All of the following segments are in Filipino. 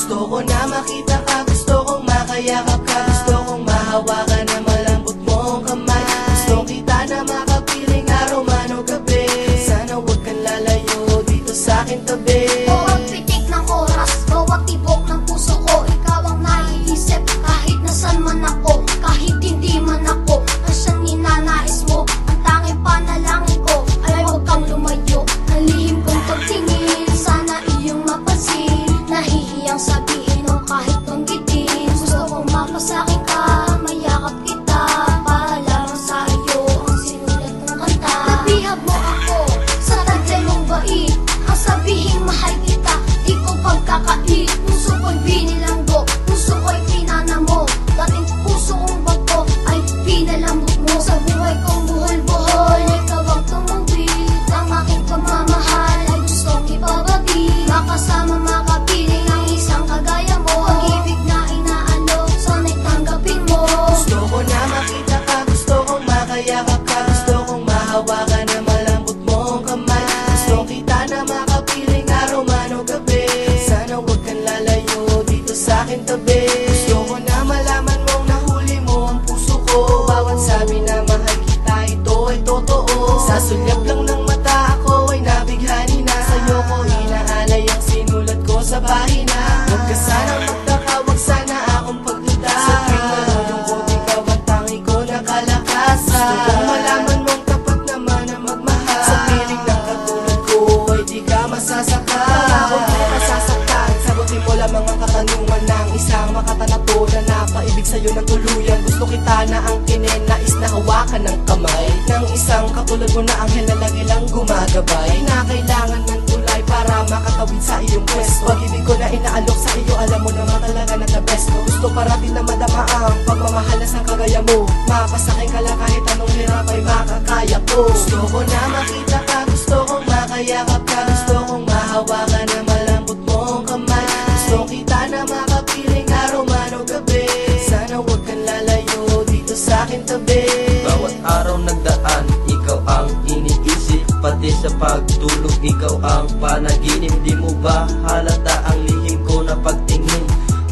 Gusto ko na makita ka, gusto kong makayakap ka, gusto kong mahawakan na malambot mong kamay. Gusto kita na makapiling araw man o gabi. Sana huwag kang lalayo dito sa aking tabi. Bawat pitik ng oras, bawat tibok ng puso ko, ikaw ang naiisip kahit nasan man ako, kahit hindi man ako ang siyang ninanais mo. Ang tanging panalangin ko ay huwag kang lumayo. Ang lihim kong pagtingin, sana iyong mapansin. Nahihiyang sabihin o kahit banggitin, gusto kong mapasakin ka, mayakap kita, para lamang sa iyo ang sinulat kong kanta. Nabihag mo ako sa tadyay mong bait, ang sabihing mahal kita, di ko pagkakait. Puso ko'y binilanggo, puso ko'y pinanamo, dating puso kong bago ay pinalambot mo. Sa buhay kong buhol-buhol, ikaw ang tumawid, ang aking pagmamahal ay gustong ibabagi. Makasama makapiling ang isang kagaya mo, pag-ibig na inaalok, sana'y tanggapin mo. Gusto ko na makita ka, gusto kong makayakap ka, gusto kong mahawakan na malambot mong kamay. Gusto kita na makapiling araw man o gabi. Sana huwag kang lalayo dito sa aking tabi. Gusto ko na malaman mong nahuli mo ang puso ko. Bawat sabi na mahal kita, ito ay totoo. Sa sulyap lang ng mata ako ay nabighani na. Sa'yo ko inaalay ang sinulat ko sa pahina. Huwag ka sanang magtaka, huwag sana akong pagduda. Sa tuwing nalulungkot, ikaw ang tangi ko na kalakasan. Gusto kong malaman mong tapat naman na magmahal. Sa piling ng katulad ko ay di ka masasaktan. Ako di masasaktan, sagutin mo lamang ang katanungan ng isang makatanato na napaibig sa'yo ng tuluyan. Gusto kita na ang nais na hawakan ng kamay ng isang katulad mo na anghel na lagi lang gumagabay. Na kailangan ng tulay para makatawid sa iyong pwesto. Pag-ibig ko na inaalok sa iyo, alam mo naman talaga na the best no? Gusto parating na madama ang pagmamahal na sa kagaya mo. Mapasakin ka lang kahit anong hirap ay makakaya ko. Gusto ko na makita ka, gusto kong makayakap ka, gusto kong mahawakan na malambot mong kamay. Gusto kita na makapiling araw man o gabi. Sana huwag kang lalayo dito sa aking tabi. Bawat araw nagdaan, ikaw ang iniisip, pati sa pagtulog ikaw ang panaginip. Di mo ba halata ang lihim ko na pagtingin?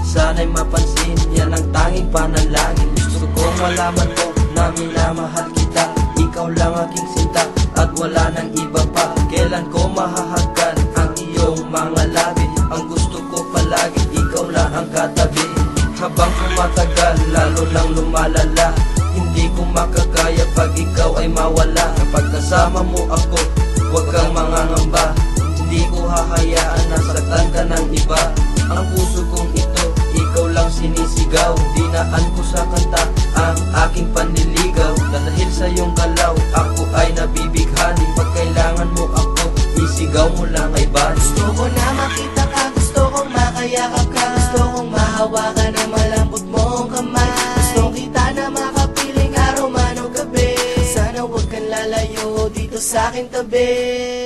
Sana'y mapansin, yan ang tanging panalangin. Gusto kong malaman mo na minamahal kita, ikaw lang aking sinta at wala nang iba pa. Kailan ko mahahagkan ang iyong mga labi? Ang gusto ko palagi, ikaw lang ang katabi. Habang tumatagal, lalo lang lumalala, hindi ko makakaya pag ikaw ay mawala. Kapag kasama mo ako, huwag kang mangangamba, hindi ko hahayaan na saktan ka ng iba. Ang puso kong ito, ikaw lang sinisigaw. Dinaan ko sa kanta ang aking panliligaw. Dahil sa iyong galaw, ako ay nabibighani. Pag kailangan mo ako, isigaw mo lang ay bani. Gusto ko na makita ka, gusto kong makayakap ka, gusto kong mahawakan na malambot mong kamay. Gusto kita na makapiling araw man o gabi. Sana huwag kang lalayo dito sa aking tabi.